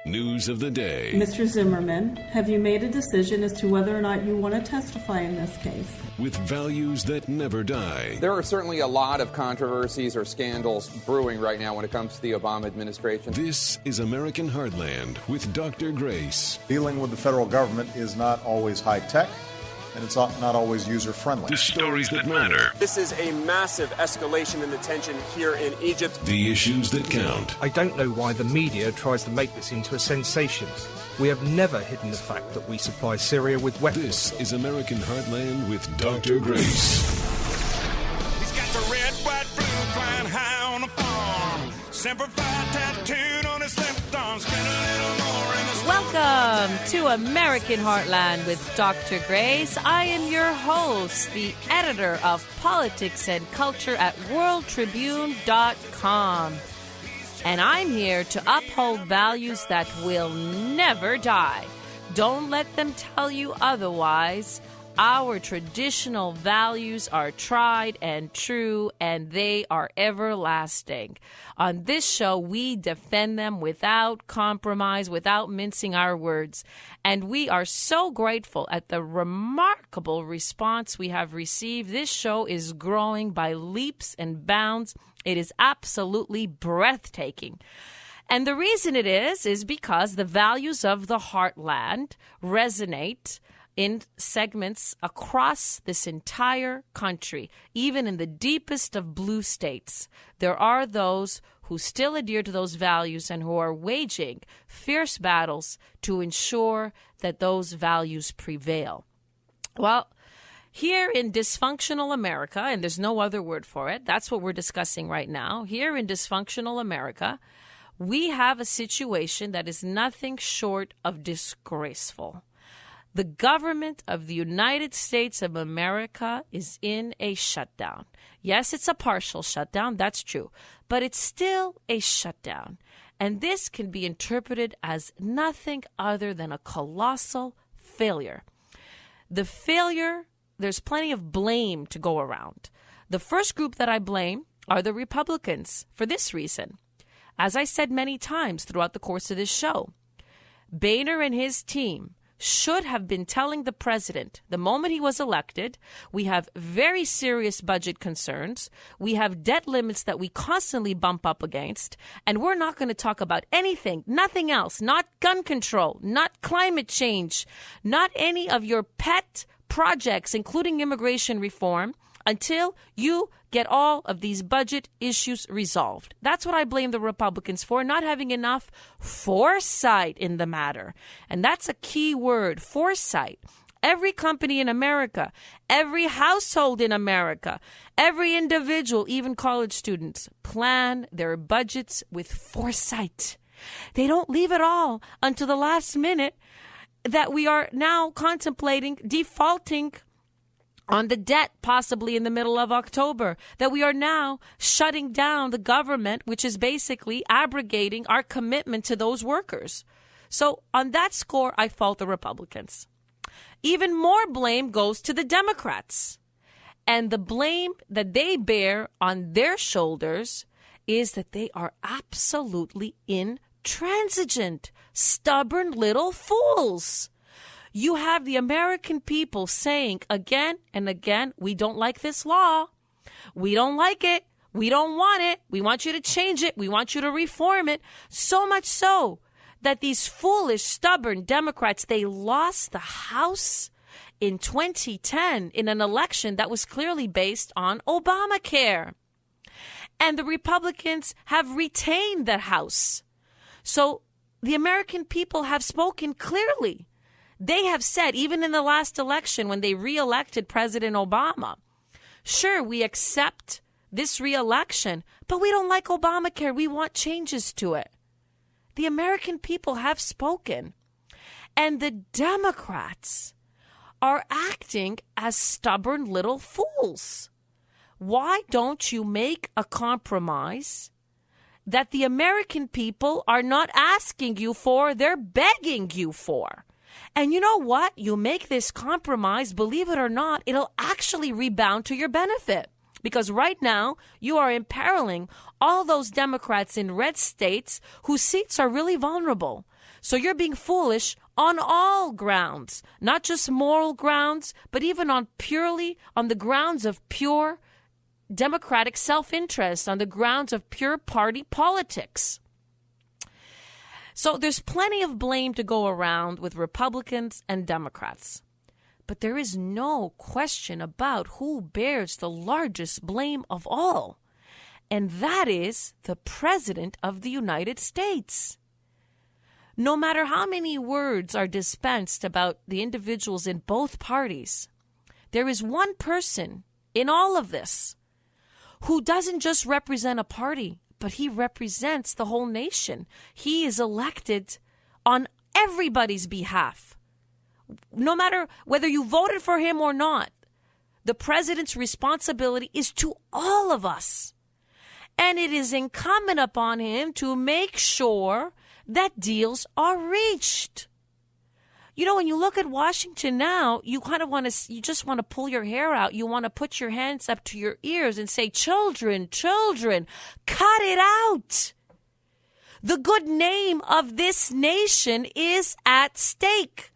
News of the day. Mr. Zimmerman, have you made a decision as to whether or not you want to testify in this case? With values that never die. There are certainly a lot of controversies or scandals brewing right now when it comes to the Obama administration. This is American Heartland with Dr. Grace. Dealing with the federal government is not always high-tech, and it's not always user-friendly. The stories that matter. This is a massive escalation in the tension here in Egypt. The issues that count. I don't know why the media tries to make this into a sensation. We have never hidden the fact that we supply Syria with weapons. This is American Heartland with Dr. Grace. He's got the red, white, blue flying high on the farm. Semper Fi tattooed on his left arm. Spend a little more in the Welcome to American Heartland with Dr. Grace. I am your host, the editor of politics and culture at worldtribune.com. And I'm here to uphold values that will never die. Don't let them tell you otherwise. Our traditional values are tried and true, and they are everlasting. On this show, we defend them without compromise, without mincing our words. And we are so grateful at the remarkable response we have received. This show is growing by leaps and bounds. It is absolutely breathtaking. And the reason it is because the values of the Heartland resonate in segments across this entire country, even in the deepest of blue states. There are those who still adhere to those values and who are waging fierce battles to ensure that those values prevail. Well, here in dysfunctional America, and there's no other word for it, that's what we're discussing right now. Here in dysfunctional America, we have a situation that is nothing short of disgraceful. The government of the United States of America is in a shutdown. Yes, it's a partial shutdown, that's true, but it's still a shutdown. And this can be interpreted as nothing other than a colossal failure. The failure, there's plenty of blame to go around. The first group that I blame are the Republicans for this reason. As I said many times throughout the course of this show, Boehner and his team should have been telling the president the moment he was elected, we have very serious budget concerns, we have debt limits that we constantly bump up against, and we're not going to talk about anything, nothing else, not gun control, not climate change, not any of your pet projects, including immigration reform, until you get all of these budget issues resolved. That's what I blame the Republicans for, not having enough foresight in the matter. And that's a key word, foresight. Every company in America, every household in America, every individual, even college students, plan their budgets with foresight. They don't leave it all until the last minute that we are now contemplating defaulting on the debt possibly in the middle of October, that we are now shutting down the government, which is basically abrogating our commitment to those workers. So on that score, I fault the Republicans. Even more blame goes to the Democrats. And the blame that they bear on their shoulders is that they are absolutely intransigent, stubborn little fools. You have the American people saying again and again, we don't like this law. We don't like it. We don't want it. We want you to change it. We want you to reform it. So much so that these foolish, stubborn Democrats, they lost the House in 2010 in an election that was clearly based on Obamacare. And the Republicans have retained the House. So the American people have spoken clearly. They have said, even in the last election when they reelected President Obama, sure, we accept this reelection, but we don't like Obamacare. We want changes to it. The American people have spoken. And the Democrats are acting as stubborn little fools. Why don't you make a compromise that the American people are not asking you for, they're begging you for? And you know what? You make this compromise, believe it or not, it'll actually rebound to your benefit. Because right now, you are imperiling all those Democrats in red states whose seats are really vulnerable. So you're being foolish on all grounds, not just moral grounds, but even on the grounds of pure democratic self-interest, on the grounds of pure party politics. So there's plenty of blame to go around with Republicans and Democrats. But there is no question about who bears the largest blame of all. And that is the President of the United States. No matter how many words are dispensed about the individuals in both parties, there is one person in all of this who doesn't just represent a party, but he represents the whole nation. He is elected on everybody's behalf. No matter whether you voted for him or not, the president's responsibility is to all of us. And it is incumbent upon him to make sure that deals are reached. You know, when you look at Washington now, you just want to pull your hair out. You want to put your hands up to your ears and say, children, cut it out. The good name of this nation is at stake.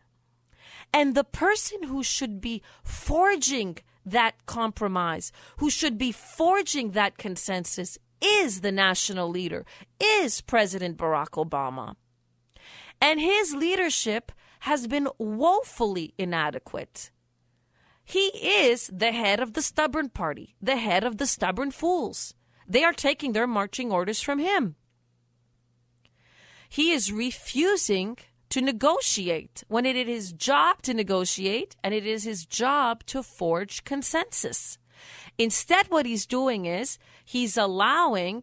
And the person who should be forging that compromise, who should be forging that consensus, is the national leader, is President Barack Obama. And his leadership has been woefully inadequate. He is the head of the stubborn party, the head of the stubborn fools. They are taking their marching orders from him. He is refusing to negotiate when it is his job to negotiate and it is his job to forge consensus. Instead, what he's doing is he's allowing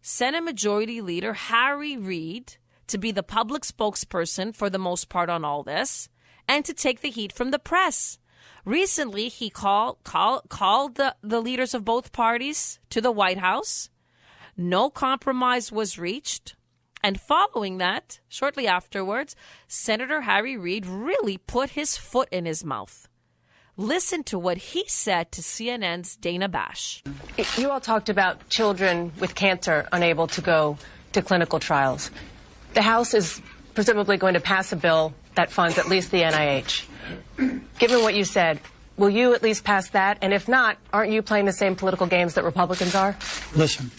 Senate Majority Leader Harry Reid to be the public spokesperson for the most part on all this and to take the heat from the press. Recently, he called the leaders of both parties to the White House. No compromise was reached. And following that, shortly afterwards, Senator Harry Reid really put his foot in his mouth. Listen to what he said to CNN's Dana Bash. You all talked about children with cancer unable to go to clinical trials. The House is presumably going to pass a bill that funds at least the NIH. Given what you said, will you at least pass that? And if not, aren't you playing the same political games that Republicans are? Listen,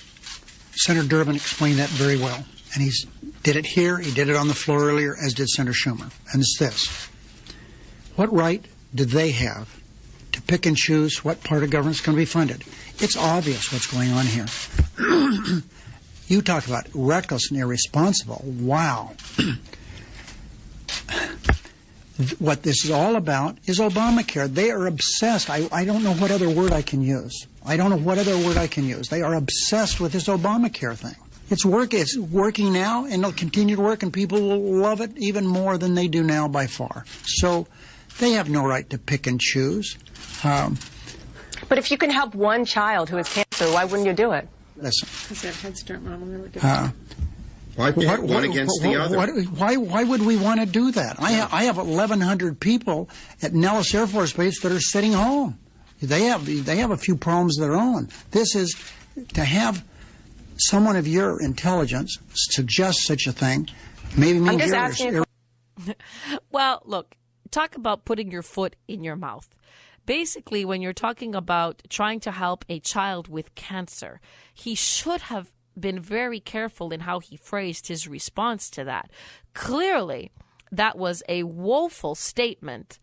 Senator Durbin explained that very well. And he did it here, he did it on the floor earlier, as did Senator Schumer. And it's this. What right do they have to pick and choose what part of government is going to be funded? It's obvious what's going on here. You talk about reckless and irresponsible. Wow. What this is all about is Obamacare. They are obsessed. I don't know what other word I can use. They are obsessed with this Obamacare thing. It's working now, and it'll continue to work, and people will love it even more than they do now by far. So they have no right to pick and choose. But if you can help one child who has cancer, why wouldn't you do it? Listen. Because that Head Start mom really good. Why pit one against the other? Why would we want to do that? I have 1,100 people at Nellis Air Force Base that are sitting home. They have a few problems of their own. This is to have someone of your intelligence suggest such a thing. Maybe means I'm just asking. Well, look, talk about putting your foot in your mouth. Basically, when you're talking about trying to help a child with cancer, he should have been very careful in how he phrased his response to that. Clearly, that was a woeful statement.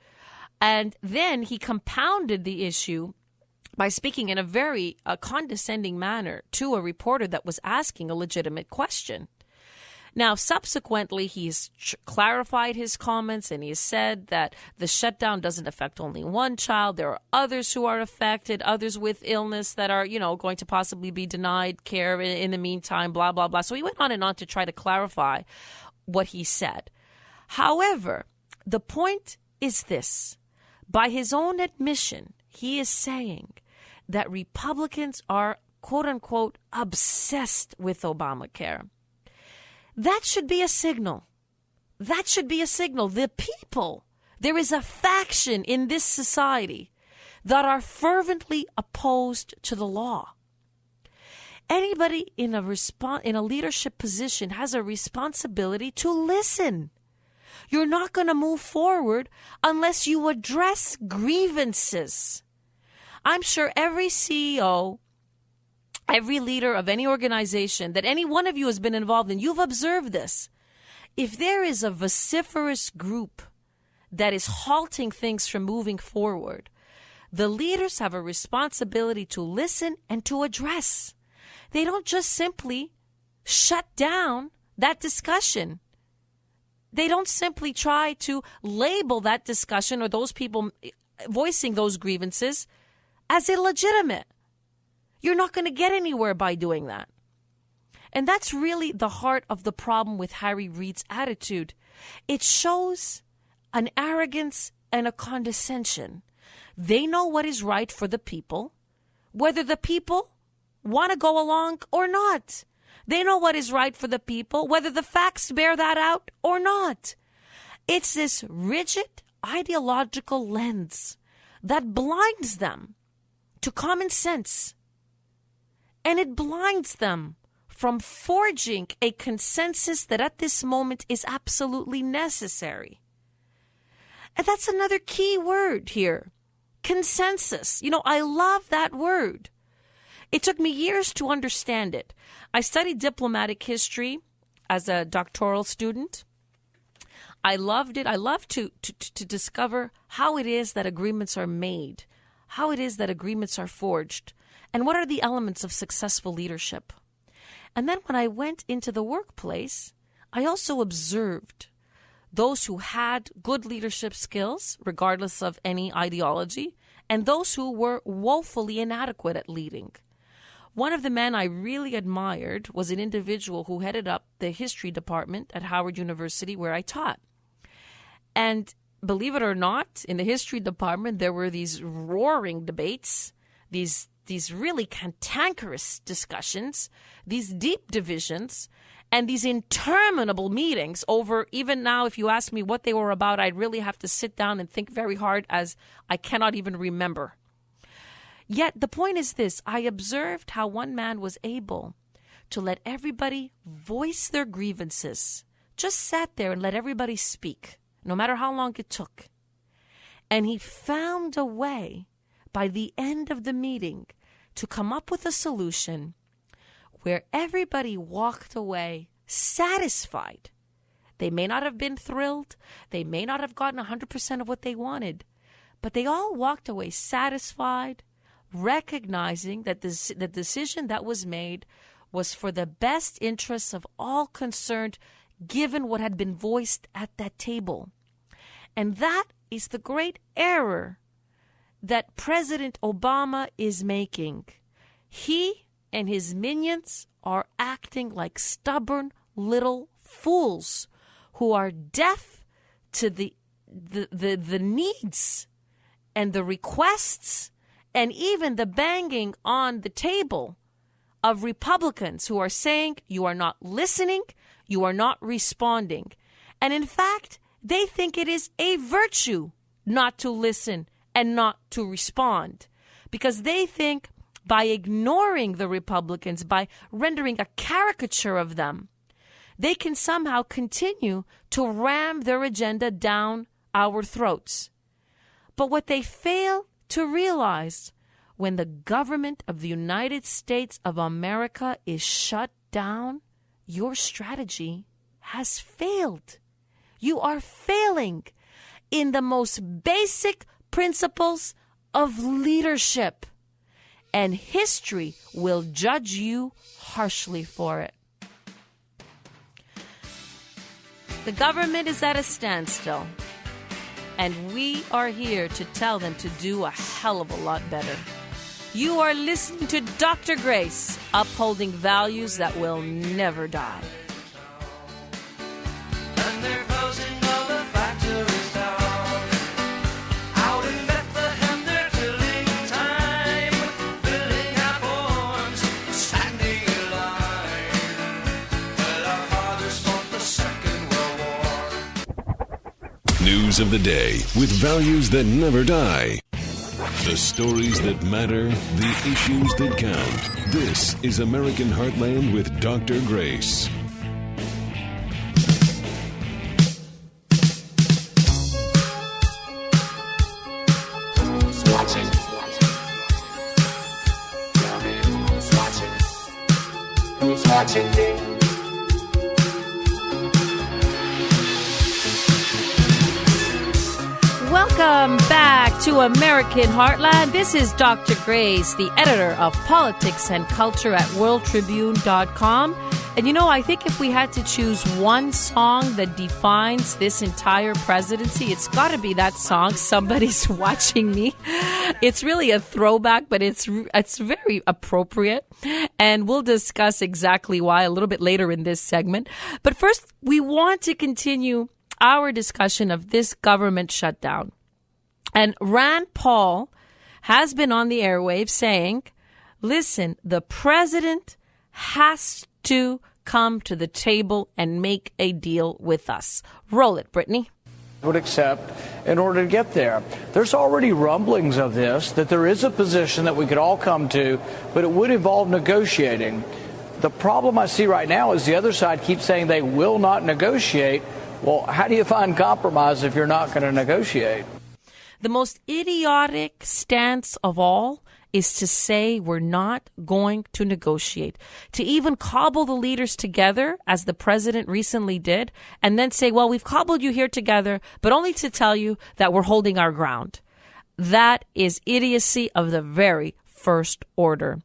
And then he compounded the issue by speaking in a very condescending manner to a reporter that was asking a legitimate question. Now, subsequently, he's clarified his comments and he's said that the shutdown doesn't affect only one child. There are others who are affected, others with illness that are, going to possibly be denied care in the meantime, blah, blah, blah. So he went on and on to try to clarify what he said. However, the point is this. By his own admission, he is saying that Republicans are, quote unquote, obsessed with Obamacare. That should be a signal. The people, there is a faction in this society that are fervently opposed to the law. Anybody in a leadership position has a responsibility to listen. You're not going to move forward unless you address grievances. I'm sure every CEO, every leader of any organization that any one of you has been involved in, you've observed this. If there is a vociferous group that is halting things from moving forward, the leaders have a responsibility to listen and to address. They don't just simply shut down that discussion. They don't simply try to label that discussion or those people voicing those grievances as illegitimate. You're not going to get anywhere by doing that. And that's really the heart of the problem with Harry Reid's attitude. It shows an arrogance and a condescension. They know what is right for the people, whether the people want to go along or not. They know what is right for the people, whether the facts bear that out or not. It's this rigid ideological lens that blinds them to common sense. And it blinds them from forging a consensus that at this moment is absolutely necessary. And that's another key word here. Consensus. You know, I love that word. It took me years to understand it. I studied diplomatic history as a doctoral student. I loved it. I love to discover how it is that agreements are made, how it is that agreements are forged, and what are the elements of successful leadership. And then when I went into the workplace, I also observed those who had good leadership skills, regardless of any ideology, and those who were woefully inadequate at leading. One of the men I really admired was an individual who headed up the history department at Howard University, where I taught. And believe it or not, in the history department, there were these roaring debates, these really cantankerous discussions, these deep divisions, and these interminable meetings over, even now, if you ask me what they were about, I'd really have to sit down and think very hard, as I cannot even remember. Yet the point is this: I observed how one man was able to let everybody voice their grievances, just sat there and let everybody speak, no matter how long it took. And he found a way, by the end of the meeting, to come up with a solution where everybody walked away satisfied. They may not have been thrilled. They may not have gotten 100% of what they wanted. But they all walked away satisfied, recognizing that the decision that was made was for the best interests of all concerned, given what had been voiced at that table. And that is the great error that President Obama is making. He and his minions are acting like stubborn little fools who are deaf to the needs and the requests and even the banging on the table of Republicans who are saying, you are not listening, you are not responding. And in fact, they think it is a virtue not to listen and not to respond, because they think by ignoring the Republicans, by rendering a caricature of them, they can somehow continue to ram their agenda down our throats. But what they fail to realize, when the government of the United States of America is shut down, your strategy has failed. You are failing in the most basic principles of leadership. And history will judge you harshly for it. The government is at a standstill, and we are here to tell them to do a hell of a lot better. You are listening to Dr. Grace, upholding values that will never die. And they're closing all the factories down. Out in Bethlehem, they're killing time, filling our forms, standing in line. Well, our fathers fought the Second World War. News of the day with values that never die. The stories that matter, the issues that count. This is American Heartland with Dr. Grace. who's watching me. Welcome back to American Heartland. This is Dr. Grace, the editor of Politics and Culture at WorldTribune.com. And you know, I think if we had to choose one song that defines this entire presidency, it's got to be that song, Somebody's Watching Me. It's really a throwback, but it's very appropriate. And we'll discuss exactly why a little bit later in this segment. But first, we want to continue our discussion of this government shutdown. And Rand Paul has been on the airwaves saying, listen, the president has to come to the table and make a deal with us. Roll it, Brittany. Would accept in order to get there. There's already rumblings of this, that there is a position that we could all come to, but it would involve negotiating. The problem I see right now is the other side keeps saying they will not negotiate. Well, how do you find compromise if you're not going to negotiate? The most idiotic stance of all is to say we're not going to negotiate. To even cobble the leaders together, as the president recently did, and then say, well, we've cobbled you here together, but only to tell you that we're holding our ground. That is idiocy of the very first order.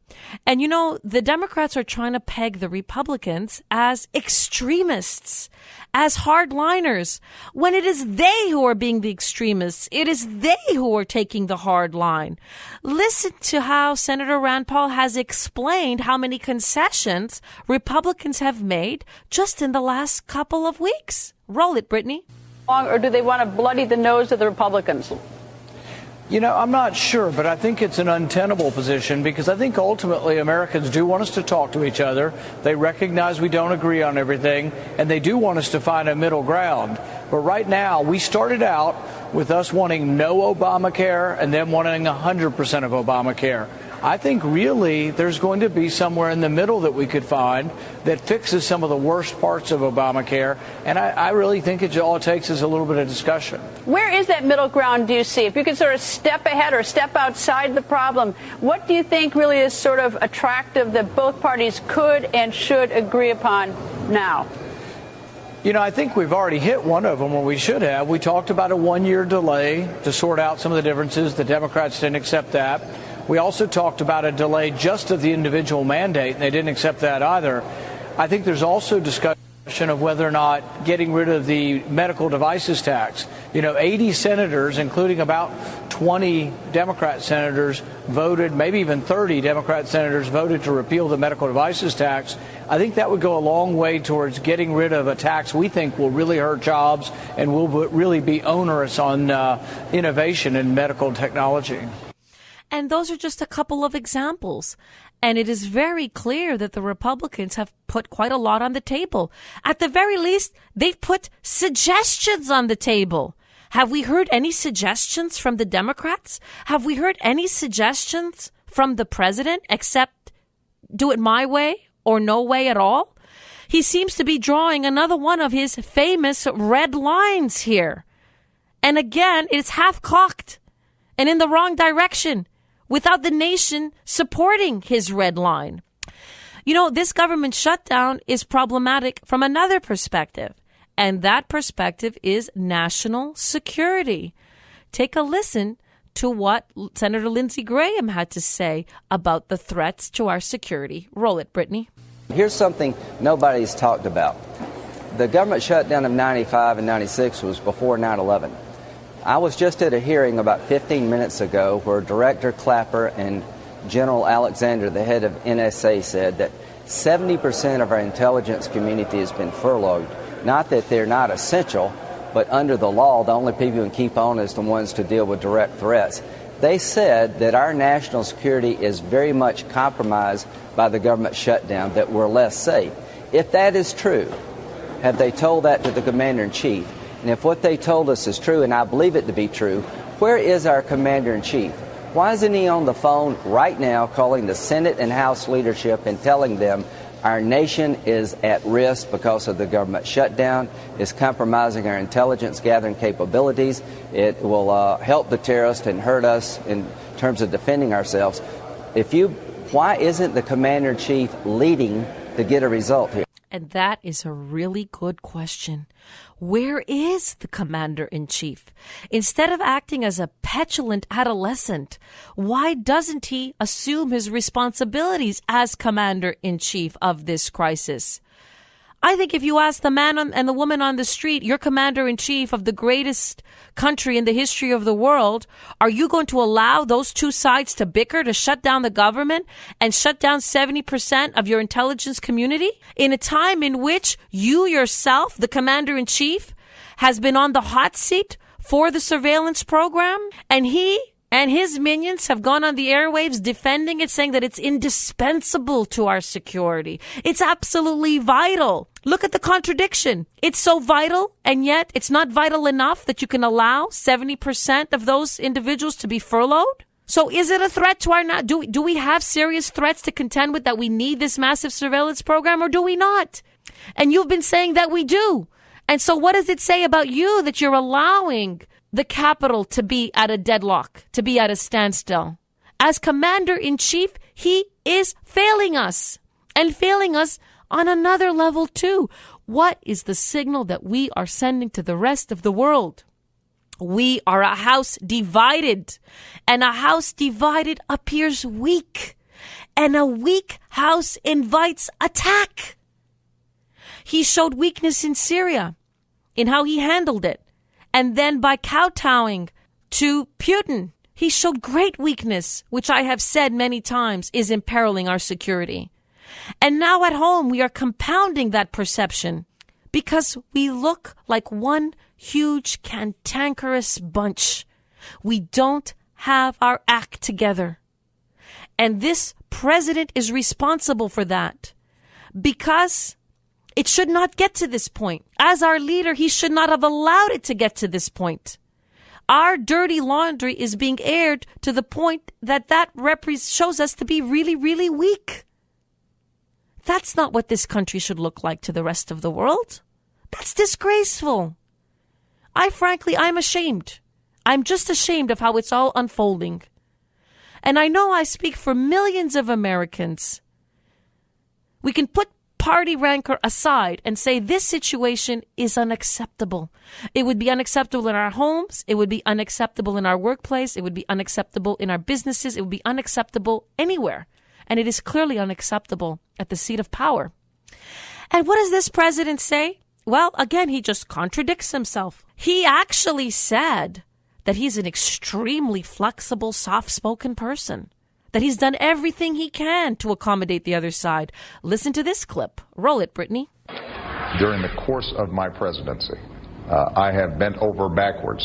And you know, the Democrats are trying to peg the Republicans as extremists, as hardliners, when it is they who are being the extremists. It is they who are taking the hard line. Listen to how Senator Rand Paul has explained how many concessions Republicans have made just in the last couple of weeks. Roll it, Brittany. Or do they want to bloody the nose of the Republicans? You know, I'm not sure, but I think it's an untenable position because I think ultimately Americans do want us to talk to each other. They recognize we don't agree on everything, and they do want us to find a middle ground. But right now, we started out with us wanting no Obamacare and then wanting 100% of Obamacare. I think really there's going to be somewhere in the middle that we could find that fixes some of the worst parts of Obamacare. And I really think all it takes is a little bit of discussion. Where is that middle ground, do you see? If you could sort of step ahead or step outside the problem, what do you think really is sort of attractive that both parties could and should agree upon now? You know, I think we've already hit one of them where we should have. We talked about a one-year delay to sort out some of the differences. The Democrats didn't accept that. We also talked about a delay just of the individual mandate, and they didn't accept that either. I think there's also discussion of whether or not getting rid of the medical devices tax. You know, 80 senators, including about 20 Democrat senators, voted, maybe even 30 Democrat senators voted to repeal the medical devices tax. I think that would go a long way towards getting rid of a tax we think will really hurt jobs and will really be onerous on innovation in medical technology. And those are just a couple of examples. And it is very clear that the Republicans have put quite a lot on the table. At the very least, they've put suggestions on the table. Have we heard any suggestions from the Democrats? Have we heard any suggestions from the president except do it my way or no way at all? He seems to be drawing another one of his famous red lines here. And again, it's half-cocked and in the wrong direction, without the nation supporting his red line. You know, this government shutdown is problematic from another perspective, and that perspective is national security. Take a listen to what Senator Lindsey Graham had to say about the threats to our security. Roll it, Brittany. Here's something nobody's talked about. The government shutdown of 95 and 96 was before 9/11. I was just at a hearing about 15 minutes ago where Director Clapper and General Alexander, the head of NSA, said that 70% of our intelligence community has been furloughed. Not that they're not essential, but under the law, the only people who can keep on is the ones to deal with direct threats. They said that our national security is very much compromised by the government shutdown, that we're less safe. If that is true, have they told that to the Commander-in-Chief? And if what they told us is true, and I believe it to be true, where is our Commander-in-Chief? Why isn't he on the phone right now calling the Senate and House leadership and telling them our nation is at risk because of the government shutdown, is compromising our intelligence gathering capabilities, it will help the terrorists and hurt us in terms of defending ourselves? Why isn't the Commander-in-Chief leading to get a result here? And that is a really good question. Where is the commander-in-chief? Instead of acting as a petulant adolescent, why doesn't he assume his responsibilities as commander-in-chief of this crisis? I think if you ask the man and the woman on the street, you're commander-in-chief of the greatest country in the history of the world, are you going to allow those two sides to bicker, to shut down the government and shut down 70% of your intelligence community in a time in which you yourself, the commander-in-chief, has been on the hot seat for the surveillance program, and he and his minions have gone on the airwaves defending it, saying that it's indispensable to our security. It's absolutely vital. Look at the contradiction. It's so vital, and yet it's not vital enough that you can allow 70% of those individuals to be furloughed? So is it a threat to our... Do we have serious threats to contend with, that we need this massive surveillance program, or do we not? And you've been saying that we do. And so what does it say about you that you're allowing the Capitol to be at a deadlock, to be at a standstill? As commander-in-chief, he is failing us, and failing us on another level too. What is the signal that we are sending to the rest of the world? We are a house divided, and a house divided appears weak, and a weak house invites attack. He showed weakness in Syria, in how he handled it. And then by kowtowing to Putin, he showed great weakness, which I have said many times is imperiling our security. And now at home, we are compounding that perception because we look like one huge cantankerous bunch. We don't have our act together. And this president is responsible for that, because it should not get to this point. As our leader, he should not have allowed it to get to this point. Our dirty laundry is being aired to the point that shows us to be really, really weak. That's not what this country should look like to the rest of the world. That's disgraceful. I'm ashamed. I'm just ashamed of how it's all unfolding. And I know I speak for millions of Americans. We can put party rancor aside and say this situation is unacceptable. It would be unacceptable in our homes. It would be unacceptable in our workplace. It would be unacceptable in our businesses. It would be unacceptable anywhere. And it is clearly unacceptable at the seat of power. And what does this president say? Well, again, he just contradicts himself. He actually said that he's an extremely flexible, soft-spoken person, that he's done everything he can to accommodate the other side. Listen to this clip. Roll it, Brittany. During the course of my presidency, I have bent over backwards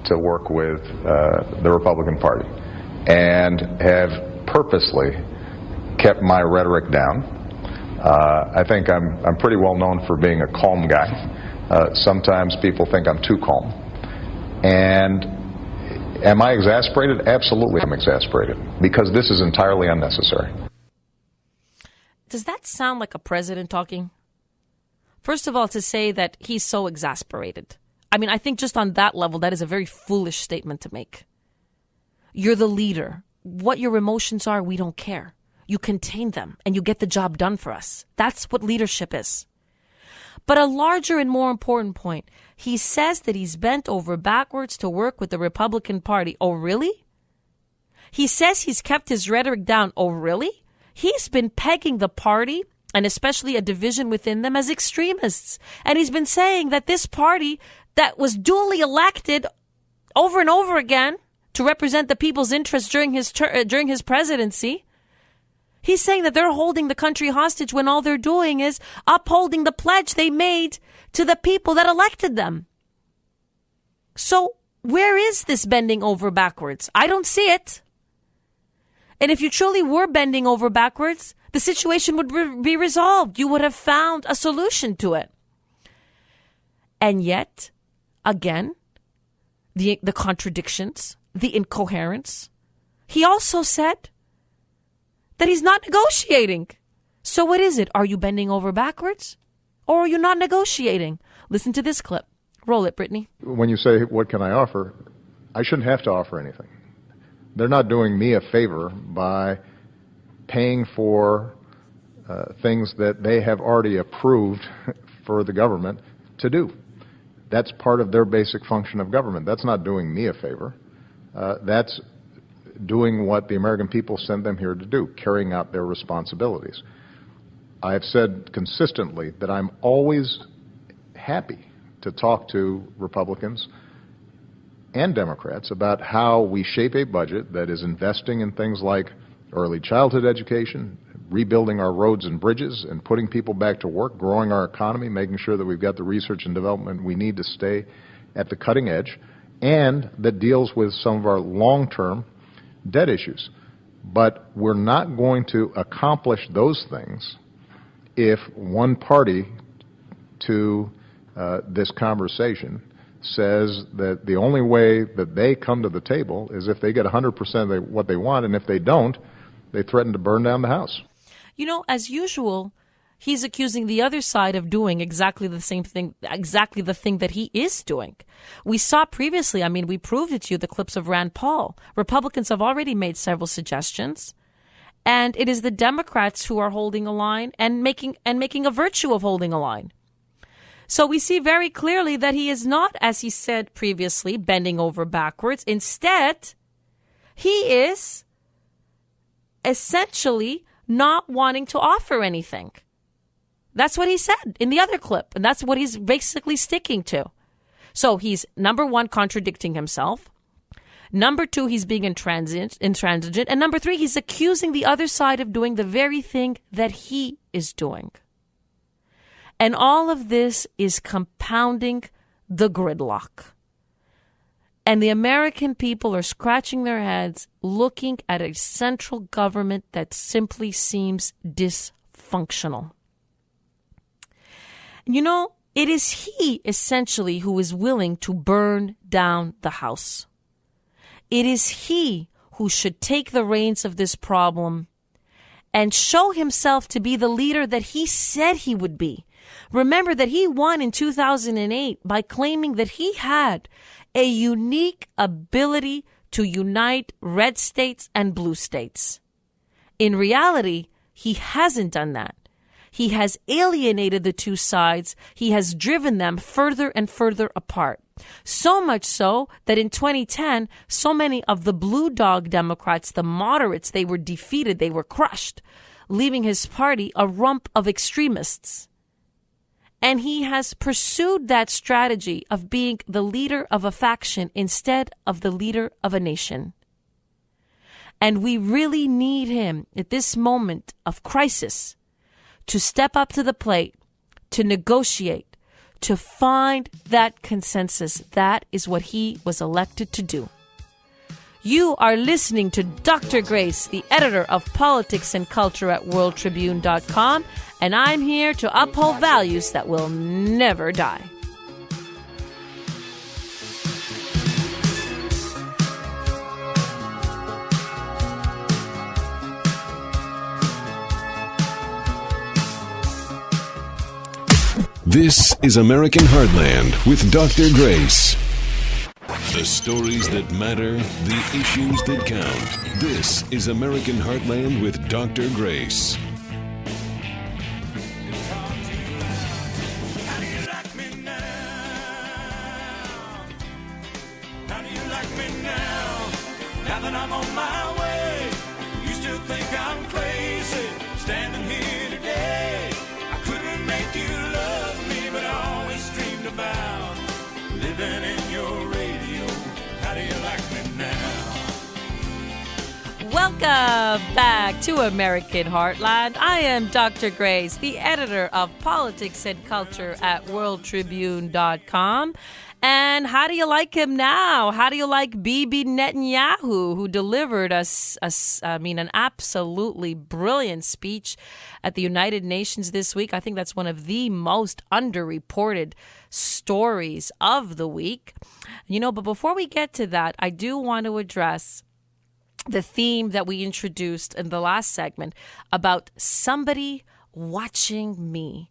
to work with the Republican Party and have purposely kept my rhetoric down. I think I'm pretty well known for being a calm guy. Sometimes people think I'm too calm. And am I exasperated? Absolutely, I'm exasperated, because this is entirely unnecessary. Does that sound like a president talking? First of all, to say that he's so exasperated. I mean, I think just on that level, that is a very foolish statement to make. You're the leader. What your emotions are, we don't care. You contain them and you get the job done for us. That's what leadership is. But a larger and more important point, he says that he's bent over backwards to work with the Republican Party. Oh, really? He says he's kept his rhetoric down. Oh, really? He's been pegging the party, and especially a division within them, as extremists. And he's been saying that this party that was duly elected over and over again to represent the people's interests during his presidency, he's saying that they're holding the country hostage when all they're doing is upholding the pledge they made to the people that elected them. So where is this bending over backwards? I don't see it. And if you truly were bending over backwards, the situation would be resolved. You would have found a solution to it. And yet, again, the contradictions, the incoherence. He also said that he's not negotiating. So what is it? Are you bending over backwards? Or are you not negotiating? Listen to this clip. Roll it, Brittany. When you say, what can I offer? I shouldn't have to offer anything. They're not doing me a favor by paying for things that they have already approved for the government to do. That's part of their basic function of government. That's not doing me a favor. That's doing what the American people sent them here to do, carrying out their responsibilities. I have said consistently that I'm always happy to talk to Republicans and Democrats about how we shape a budget that is investing in things like early childhood education, rebuilding our roads and bridges, and putting people back to work, growing our economy, making sure that we've got the research and development we need to stay at the cutting edge, and that deals with some of our long-term debt issues. But we're not going to accomplish those things if one party to this conversation says that the only way that they come to the table is if they get 100% of what they want, and if they don't, they threaten to burn down the house. You know, as usual, he's accusing the other side of doing exactly the same thing, exactly the thing that he is doing. We saw previously, we proved it to you, the clips of Rand Paul. Republicans have already made several suggestions, and it is the Democrats who are holding a line and making a virtue of holding a line. So we see very clearly that he is not, as he said previously, bending over backwards. Instead, he is essentially not wanting to offer anything. That's what he said in the other clip, and that's what he's basically sticking to. So he's, number one, contradicting himself. Number two, he's being intransigent. And number three, he's accusing the other side of doing the very thing that he is doing. And all of this is compounding the gridlock. And the American people are scratching their heads looking at a central government that simply seems dysfunctional. You know, it is he essentially who is willing to burn down the house. It is he who should take the reins of this problem and show himself to be the leader that he said he would be. Remember that he won in 2008 by claiming that he had a unique ability to unite red states and blue states. In reality, he hasn't done that. He has alienated the two sides. He has driven them further and further apart. So much so that in 2010, so many of the blue dog Democrats, the moderates, they were defeated, they were crushed, leaving his party a rump of extremists. And he has pursued that strategy of being the leader of a faction instead of the leader of a nation. And we really need him at this moment of crisis to step up to the plate, to negotiate, to find that consensus. That is what he was elected to do. You are listening to Dr. Grace, the editor of Politics and Culture at WorldTribune.com, and I'm here to uphold values that will never die. This is American Heartland with Dr. Grace. The stories that matter, the issues that count. This is American Heartland with Dr. Grace. Welcome back to American Heartland. I am Dr. Grace, the editor of Politics and Culture at WorldTribune.com. And how do you like him now? How do you like Bibi Netanyahu, who delivered an absolutely brilliant speech at the United Nations this week? I think that's one of the most underreported stories of the week. But before we get to that, I do want to address the theme that we introduced in the last segment about somebody watching me.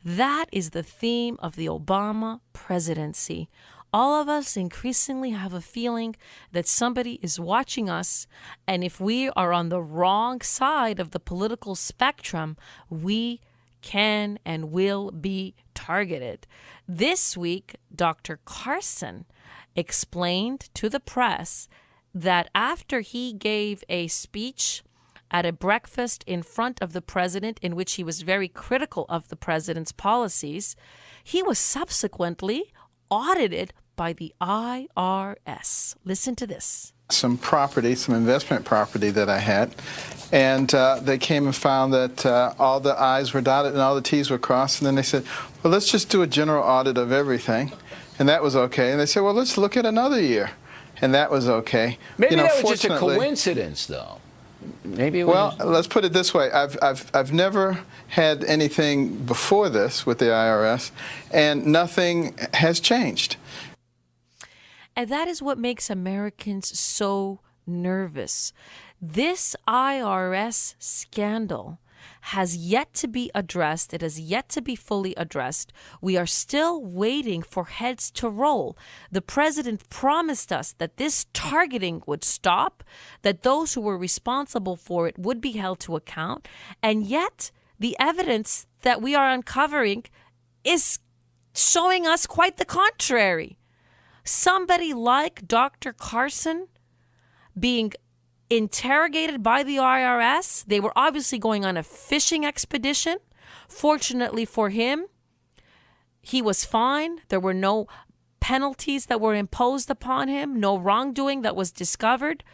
That is the theme of the Obama presidency. all of us increasingly have a feeling that somebody is watching us, and if we are on the wrong side of the political spectrum, we can and will be targeted. This week, Dr. Carson explained to the press that after he gave a speech at a breakfast in front of the president in which he was very critical of the president's policies, he was subsequently audited by the IRS. Listen to this. Some property, some investment property that I had, and they came and found that all the I's were dotted and all the T's were crossed, and then they said, well, let's just do a general audit of everything, and that was okay. And they said, well, let's look at another year, and that was okay. Maybe that was just a coincidence, though. Maybe it was... Well, let's put it this way. I've never had anything before this with the IRS, and nothing has changed. And that is what makes Americans so nervous. This IRS scandal has yet to be addressed. It has yet to be fully addressed. We are still waiting for heads to roll. The president promised us that this targeting would stop, that those who were responsible for it would be held to account. And yet, the evidence that we are uncovering is showing us quite the contrary. Somebody like Dr. Carson being interrogated by the IRS. They were obviously going on a fishing expedition. Fortunately for him, he was fine. There were no penalties that were imposed upon him, no wrongdoing that was discovered.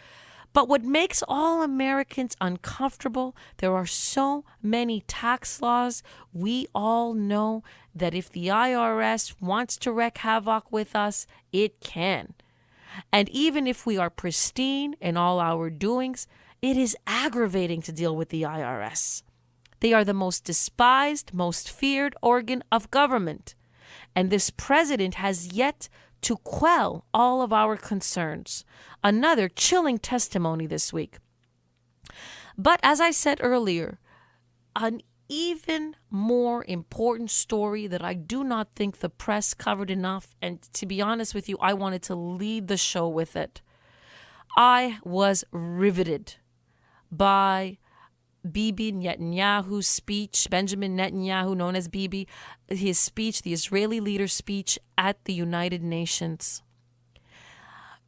But what makes all Americans uncomfortable, there are so many tax laws. We all know that if the IRS wants to wreak havoc with us, it can. And even if we are pristine in all our doings, it is aggravating to deal with the IRS. They are the most despised, most feared organ of government. And this president has yet to quell all of our concerns. Another chilling testimony this week. But as I said earlier, an even more important story that I do not think the press covered enough, and to be honest with you, I wanted to lead the show with it. I was riveted by Bibi Netanyahu's speech, Benjamin Netanyahu, known as Bibi, his speech, the Israeli leader's speech at the United Nations.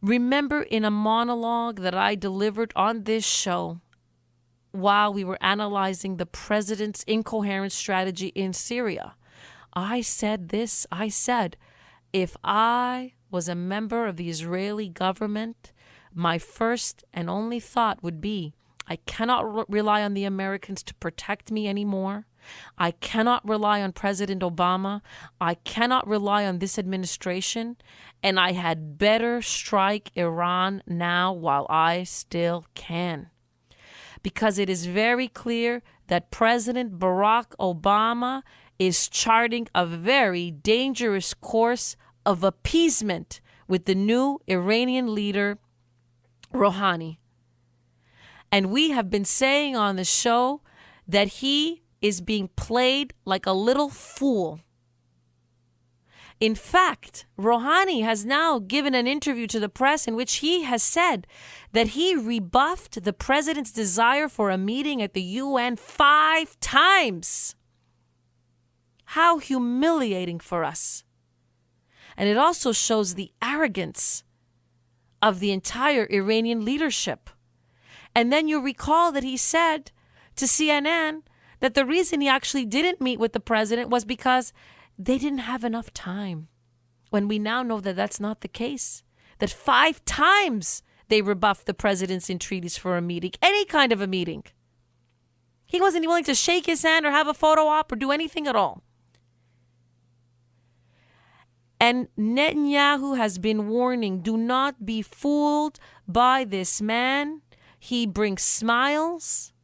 Remember in a monologue that I delivered on this show while we were analyzing the president's incoherent strategy in Syria, I said this. I said, if I was a member of the Israeli government, my first and only thought would be, I cannot rely on the Americans to protect me anymore. I cannot rely on President Obama. I cannot rely on this administration. And I had better strike Iran now while I still can. Because it is very clear that President Barack Obama is charting a very dangerous course of appeasement with the new Iranian leader, Rouhani. And we have been saying on the show that he is being played like a little fool. In fact, Rouhani has now given an interview to the press in which he has said that he rebuffed the president's desire for a meeting at the UN 5 times. How humiliating for us. And it also shows the arrogance of the entire Iranian leadership. And then you recall that he said to CNN that the reason he actually didn't meet with the president was because they didn't have enough time. When we now know that that's not the case. That 5 times they rebuffed the president's entreaties for a meeting, any kind of a meeting. He wasn't willing to shake his hand or have a photo op or do anything at all. And Netanyahu has been warning, do not be fooled by this man. He brings smiles,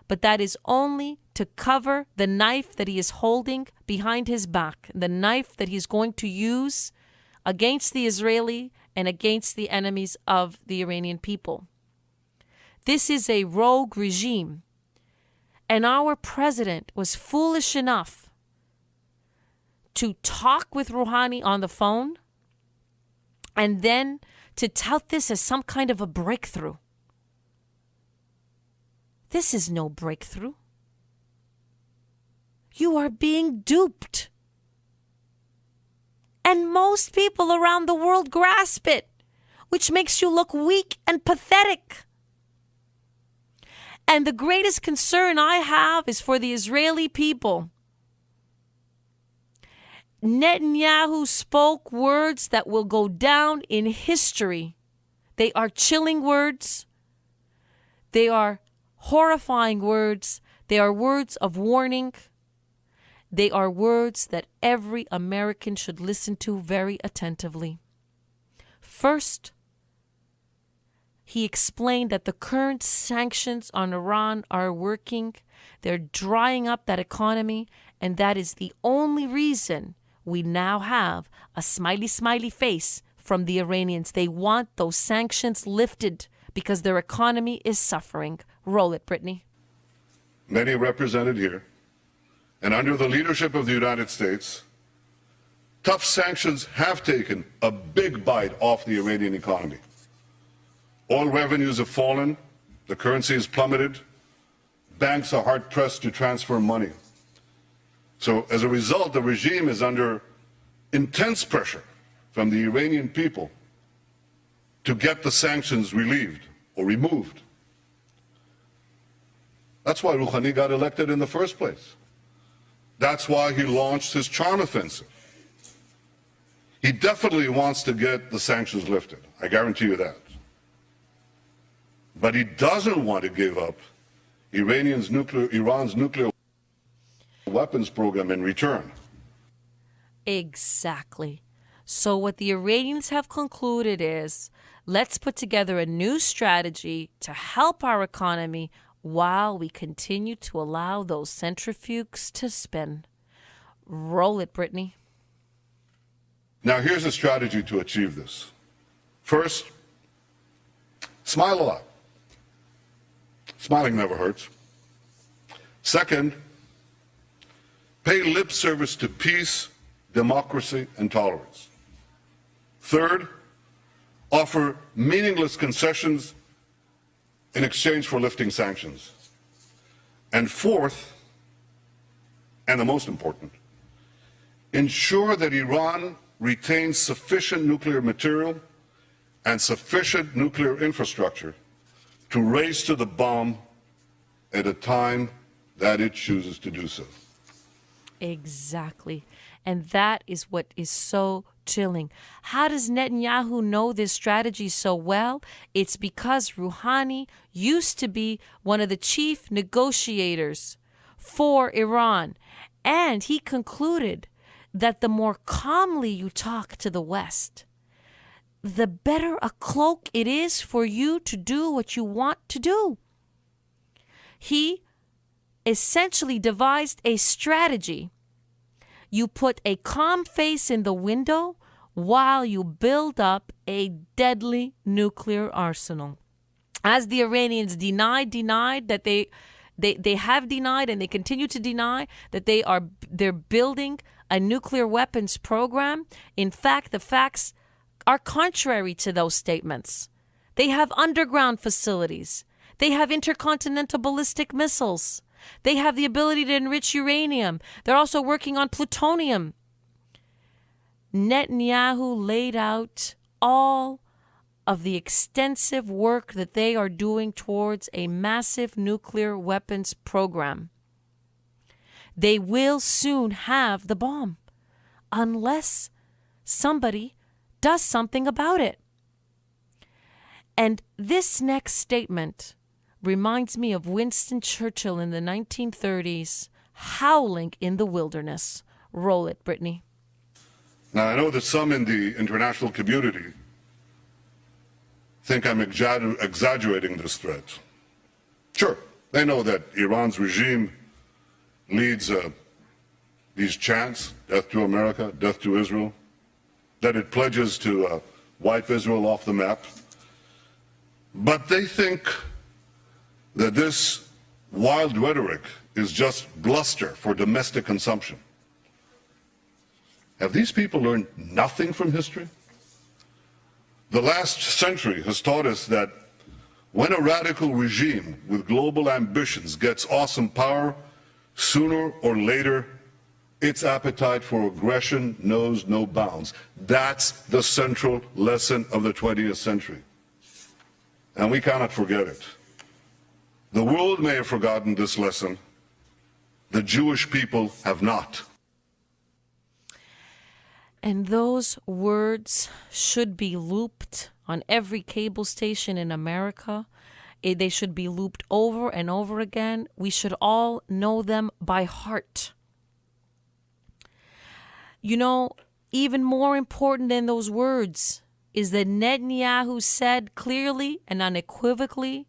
but that is only to cover the knife that he is holding behind his back, the knife that he's going to use against the Israeli and against the enemies of the Iranian people. This is a rogue regime, and our president was foolish enough to talk with Rouhani on the phone And then to tout this as some kind of a breakthrough. This is no breakthrough. You are being duped. And most people around the world grasp it, which makes you look weak and pathetic. And the greatest concern I have is for the Israeli people. Netanyahu spoke words that will go down in history. They are chilling words. They are horrifying words. They are words of warning. They are words that every American should listen to very attentively. First, he explained that the current sanctions on Iran are working. They're drying up that economy, and that is the only reason we now have a smiley, smiley face from the Iranians. They want those sanctions lifted because their economy is suffering. Roll it, Brittany. Many represented here, and under the leadership of the United States, tough sanctions have taken a big bite off the Iranian economy. Oil revenues have fallen, the currency has plummeted, banks are hard-pressed to transfer money. So as a result, the regime is under intense pressure from the Iranian people to get the sanctions relieved or removed. That's why Rouhani got elected in the first place. That's why he launched his charm offensive. He definitely wants to get the sanctions lifted. I guarantee you that. But he doesn't want to give up Iran's nuclear weapons program in return. Exactly. So what the Iranians have concluded is, let's put together a new strategy to help our economy while we continue to allow those centrifuges to spin. Roll it, Brittany. Now here's a strategy to achieve this. First, smile a lot. Smiling never hurts. Second, pay lip service to peace, democracy, and tolerance. Third, offer meaningless concessions in exchange for lifting sanctions. And fourth, and the most important, ensure that Iran retains sufficient nuclear material and sufficient nuclear infrastructure to race to the bomb at a time that it chooses to do so. Exactly. And that is what is so chilling. How does Netanyahu know this strategy so well? It's because Rouhani used to be one of the chief negotiators for Iran. And he concluded that the more calmly you talk to the West, the better a cloak it is for you to do what you want to do. He essentially devised a strategy. You put a calm face in the window while you build up a deadly nuclear arsenal. As the Iranians denied that they have denied and they continue to deny that they're building a nuclear weapons program. In fact, the facts are contrary to those statements. They have underground facilities. They have intercontinental ballistic missiles. They have the ability to enrich uranium. They're also working on plutonium. Netanyahu laid out all of the extensive work that they are doing towards a massive nuclear weapons program. They will soon have the bomb, unless somebody does something about it. And this next statement reminds me of Winston Churchill in the 1930s, howling in the wilderness. Roll it, Brittany. Now, I know that some in the international community think I'm exaggerating this threat. Sure, they know that Iran's regime leads these chants, death to America, death to Israel, that it pledges to wipe Israel off the map. But they think that this wild rhetoric is just bluster for domestic consumption. Have these people learned nothing from history? The last century has taught us that when a radical regime with global ambitions gets awesome power, sooner or later, its appetite for aggression knows no bounds. That's the central lesson of the 20th century. And we cannot forget it. The world may have forgotten this lesson. The Jewish people have not. And those words should be looped on every cable station in America. They should be looped over and over again. We should all know them by heart. You know, even more important than those words is that Netanyahu said clearly and unequivocally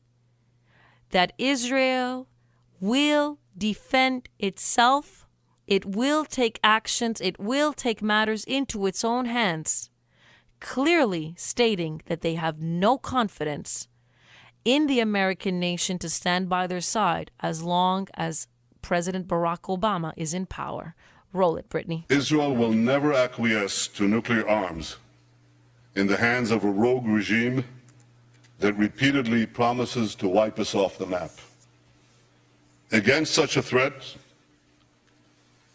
that Israel will defend itself. It will take actions. It will take matters into its own hands, clearly stating that they have no confidence in the American nation to stand by their side as long as President Barack Obama is in power. Roll it, Brittany. Israel will never acquiesce to nuclear arms in the hands of a rogue regime that repeatedly promises to wipe us off the map. Against such a threat,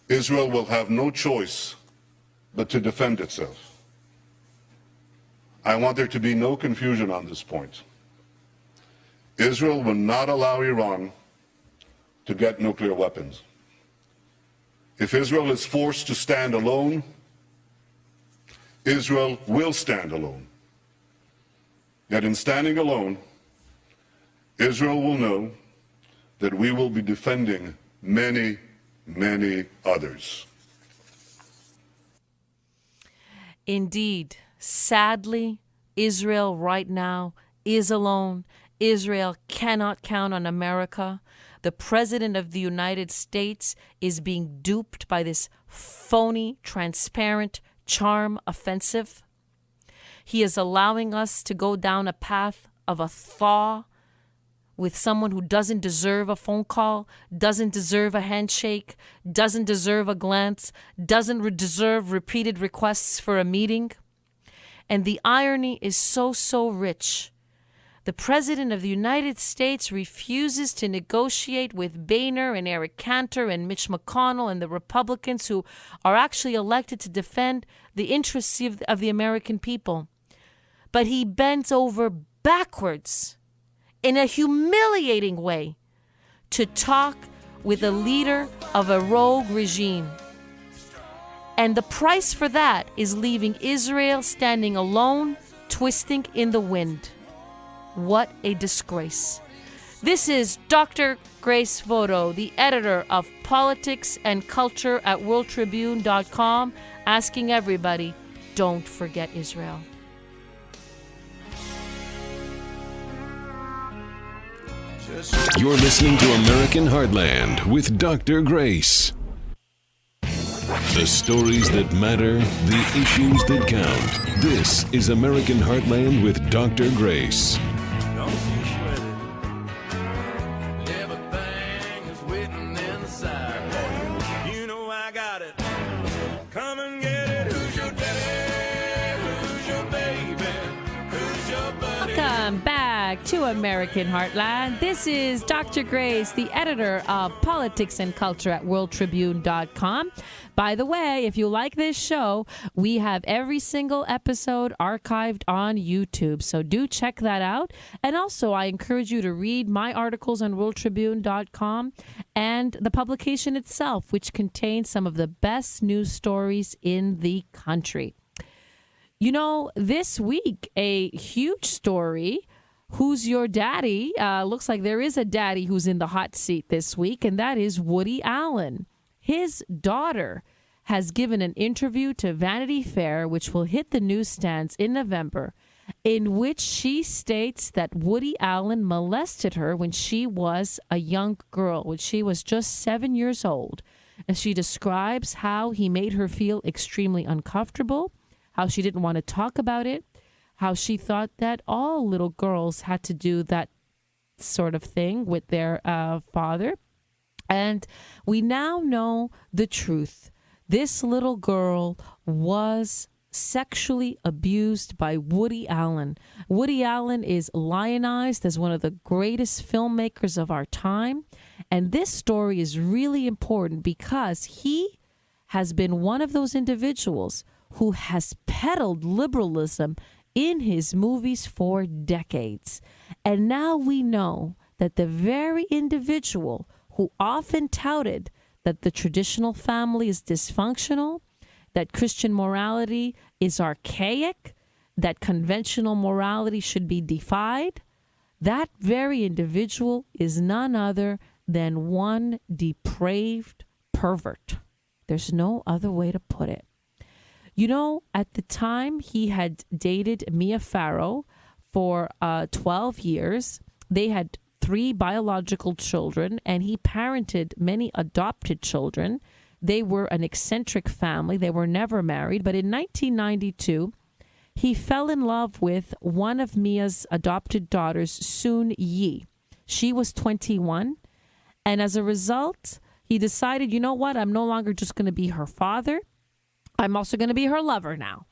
Israel will have no choice but to defend itself. I want there to be no confusion on this point. Israel will not allow Iran to get nuclear weapons. If Israel is forced to stand alone, Israel will stand alone. Yet in standing alone, Israel will know that we will be defending many, many others. Indeed, sadly, Israel right now is alone. Israel cannot count on America. The President of the United States is being duped by this phony, transparent charm offensive. He is allowing us to go down a path of a thaw with someone who doesn't deserve a phone call, doesn't deserve a handshake, doesn't deserve a glance, doesn't deserve repeated requests for a meeting. And the irony is so rich. The President of the United States refuses to negotiate with Boehner and Eric Cantor and Mitch McConnell and the Republicans who are actually elected to defend the interests of the American people. But he bends over backwards in a humiliating way to talk with a leader of a rogue regime. And the price for that is leaving Israel standing alone, twisting in the wind. What a disgrace. This is Dr. Grace Vuoto, the editor of Politics and Culture at WorldTribune.com, asking everybody, don't forget Israel. You're listening to American Heartland with Dr. Grace. The stories that matter, the issues that count. This is American Heartland with Dr. Grace. Don't be sweating. Everything is waiting inside. You know I got it. Come and get it. Who's your daddy? Who's your baby? Who's your buddy? Welcome back to American Heartland. This is Dr. Grace, the editor of Politics and Culture at WorldTribune.com. By the way, if you like this show, we have every single episode archived on YouTube, so do check that out. And also, I encourage you to read my articles on WorldTribune.com and the publication itself, which contains some of the best news stories in the country. You know, this week, a huge story. Who's your daddy? Looks like there is a daddy who's in the hot seat this week, and that is Woody Allen. His daughter has given an interview to Vanity Fair, which will hit the newsstands in November, in which she states that Woody Allen molested her when she was a young girl, when she was just 7 years old. And she describes how he made her feel extremely uncomfortable, how she didn't want to talk about it, how she thought that all little girls had to do that sort of thing with their father. And we now know the truth. This little girl was sexually abused by Woody Allen. Woody Allen is lionized as one of the greatest filmmakers of our time. And this story is really important because he has been one of those individuals who has peddled liberalism in his movies for decades. And now we know that the very individual who often touted that the traditional family is dysfunctional, that Christian morality is archaic, that conventional morality should be defied, that very individual is none other than one depraved pervert. There's no other way to put it. You know, at the time he had dated Mia Farrow for 12 years. They had 3 biological children, and he parented many adopted children. They were an eccentric family. They were never married. But in 1992, he fell in love with one of Mia's adopted daughters, Soon Yi. She was 21. And as a result, he decided, you know what? I'm no longer just going to be her father. I'm also going to be her lover now.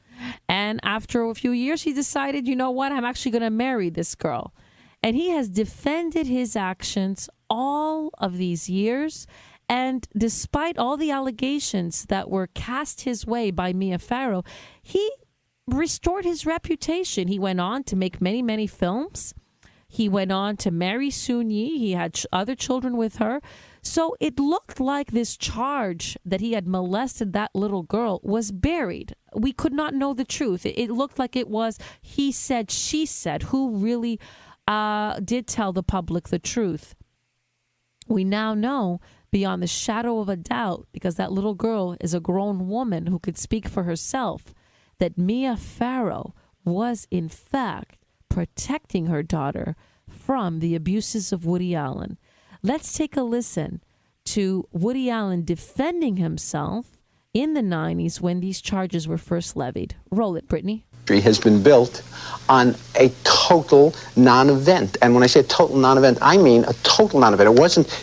And after a few years, he decided, you know what? I'm actually going to marry this girl. And he has defended his actions all of these years. And despite all the allegations that were cast his way by Mia Farrow, he restored his reputation. He went on to make many, many films. He went on to marry Soon Yi. He had other children with her. So it looked like this charge that he had molested that little girl was buried. We could not know the truth. It looked like it was he said, she said. Who really did tell the public the truth? We now know beyond the shadow of a doubt, because that little girl is a grown woman who could speak for herself, that Mia Farrow was in fact protecting her daughter from the abuses of Woody Allen. Let's take a listen to Woody Allen defending himself in the 90s when these charges were first levied. Roll it, Brittany. Has been built on a total non-event. And when I say total non-event, I mean a total non-event.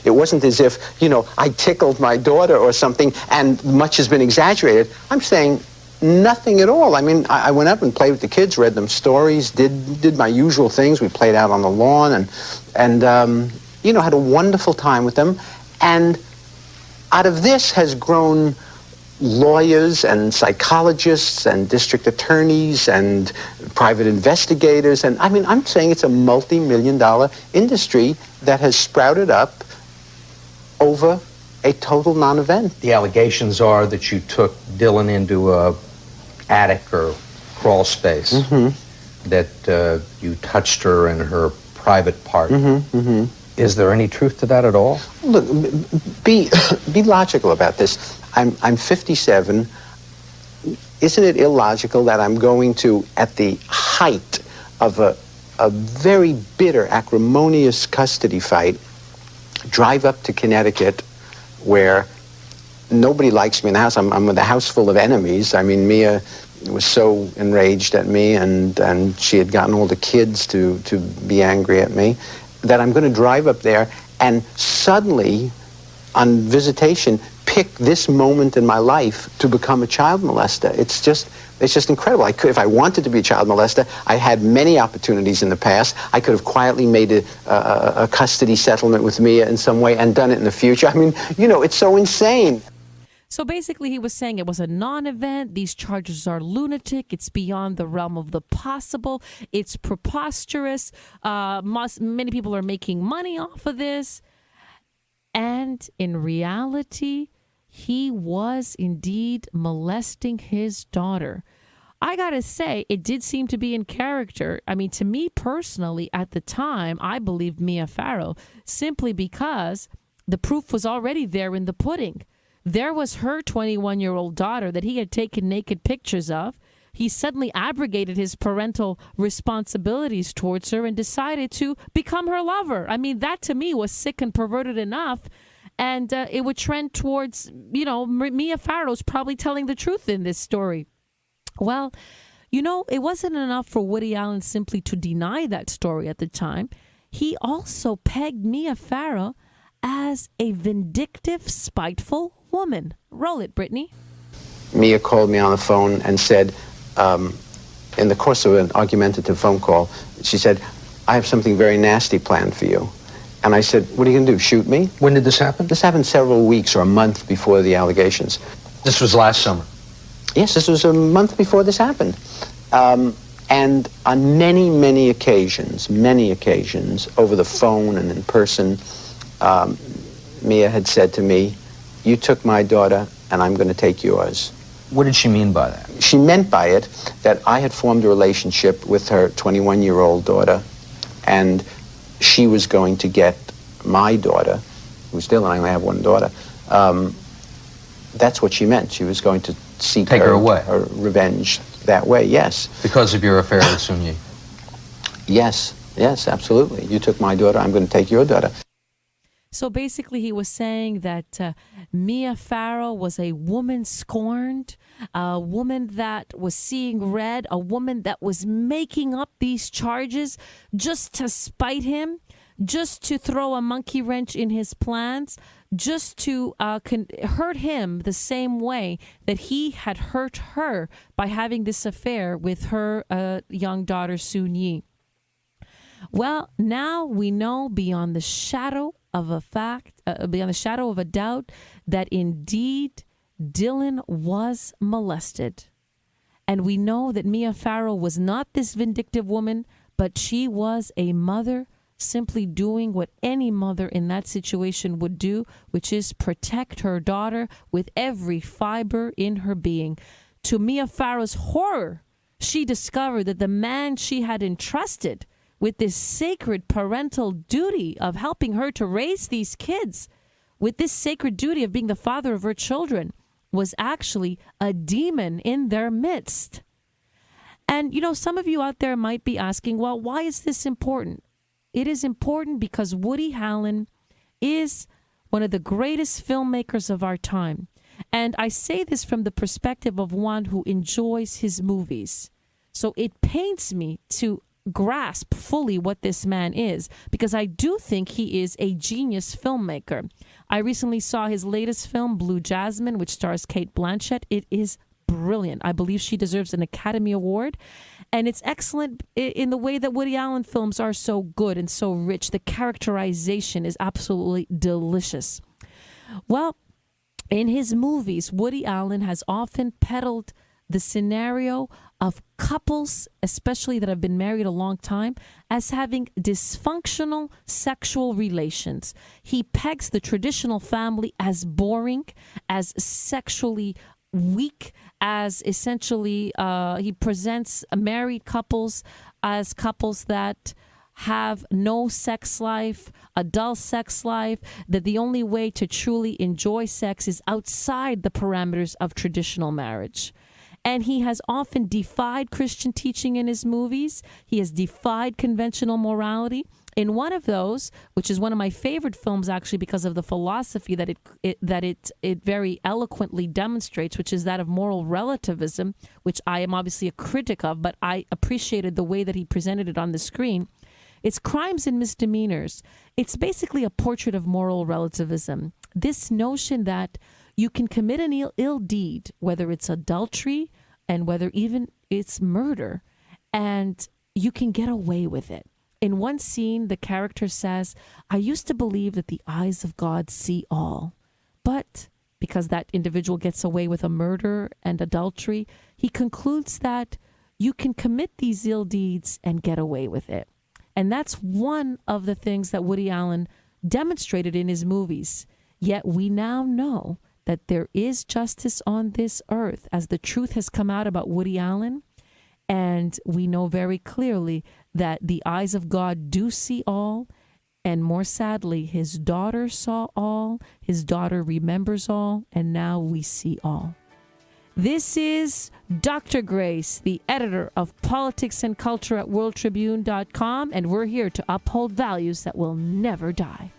It wasn't as if, you know, I tickled my daughter or something and much has been exaggerated. I'm saying nothing at all. I mean, I went up and played with the kids, read them stories, did my usual things. We played out on the lawn and you know, had a wonderful time with them. And out of this has grown lawyers and psychologists and district attorneys and private investigators. And I mean, I'm saying it's a multi-million-dollar industry that has sprouted up over a total non-event. The allegations are that you took Dylan into a attic or crawl space, that you touched her in her private part. Is there any truth to that at all? Look, be logical about this. I'm 57. Isn't it illogical that I'm going to, at the height of a very bitter, acrimonious custody fight, drive up to Connecticut where nobody likes me in the house. I'm with a house full of enemies. I mean, Mia was so enraged at me, and she had gotten all the kids to be angry at me, that I'm going to drive up there and suddenly, on visitation, pick this moment in my life to become a child molester. It's just incredible. If I wanted to be a child molester, I had many opportunities in the past. I could have quietly made a custody settlement with Mia in some way and done it in the future. I mean, you know, it's so insane. So basically he was saying it was a non-event. These charges are lunatic. It's beyond the realm of the possible. It's preposterous. Many people are making money off of this. And in reality, he was indeed molesting his daughter. I gotta say, it did seem to be in character. I mean, to me personally, at the time, I believed Mia Farrow simply because the proof was already there in the pudding. There was her 21-year-old daughter that he had taken naked pictures of. He suddenly abrogated his parental responsibilities towards her and decided to become her lover. I mean, that to me was sick and perverted enough. And it would trend towards, you know, Mia Farrow's probably telling the truth in this story. Well, you know, it wasn't enough for Woody Allen simply to deny that story at the time. He also pegged Mia Farrow as a vindictive, spiteful woman. Roll it, Brittany. Mia called me on the phone and said, in the course of an argumentative phone call, she said, I have something very nasty planned for you. And I said, what are you going to do, shoot me? When did this happen? This happened several weeks or a month before the allegations. This was last summer? Yes, this was a month before this happened. And on many, many occasions, over the phone and in person, Mia had said to me, you took my daughter and I'm going to take yours. What did she mean by that? She meant by it that I had formed a relationship with her 21-year-old daughter, and she was going to get my daughter, who's still, and I only have one daughter. That's what she meant. She was going to seek Take her away. Her revenge that way, yes. Because of your affair with Sun Yi? Yes, absolutely. You took my daughter, I'm going to take your daughter. So basically, he was saying that Mia Farrow was a woman scorned, a woman that was seeing red, a woman that was making up these charges just to spite him, just to throw a monkey wrench in his plans, just to hurt him the same way that he had hurt her by having this affair with her young daughter, Sun Yi. Well, now we know beyond the shadow of a doubt, that indeed Dylan was molested. And we know that Mia Farrow was not this vindictive woman, but she was a mother simply doing what any mother in that situation would do, which is protect her daughter with every fiber in her being. To Mia Farrow's horror, she discovered that the man she had entrusted with this sacred parental duty of helping her to raise these kids, with this sacred duty of being the father of her children, was actually a demon in their midst. And, you know, some of you out there might be asking, well, why is this important? It is important because Woody Allen is one of the greatest filmmakers of our time. And I say this from the perspective of one who enjoys his movies. So it pains me to grasp fully what this man is, because I do think he is a genius filmmaker. I recently saw his latest film, Blue Jasmine, which stars Cate Blanchett. It is brilliant. I believe she deserves an Academy Award. And it's excellent in the way that Woody Allen films are so good and so rich. The characterization is absolutely delicious. Well, in his movies, Woody Allen has often peddled the scenario of couples, especially that have been married a long time, as having dysfunctional sexual relations. He pegs the traditional family as boring, as sexually weak, as essentially he presents married couples as couples that have no sex life, a dull sex life, that the only way to truly enjoy sex is outside the parameters of traditional marriage. And he has often defied Christian teaching in his movies. He has defied conventional morality. In one of those, which is one of my favorite films actually because of the philosophy that it very eloquently demonstrates, which is that of moral relativism, which I am obviously a critic of, but I appreciated the way that he presented it on the screen. It's Crimes and Misdemeanors. It's basically a portrait of moral relativism. This notion that you can commit an ill deed, whether it's adultery and whether even it's murder, and you can get away with it. In one scene, the character says, I used to believe that the eyes of God see all. But because that individual gets away with a murder and adultery, he concludes that you can commit these ill deeds and get away with it. And that's one of the things that Woody Allen demonstrated in his movies. Yet we now know that there is justice on this earth as the truth has come out about Woody Allen. And we know very clearly that the eyes of God do see all. And more sadly, his daughter saw all. His daughter remembers all. And now we see all. This is Dr. Grace, the editor of Politics and Culture at WorldTribune.com. And we're here to uphold values that will never die.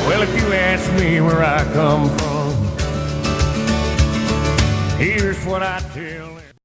Well, if you ask me where I come from, here's what I tell you.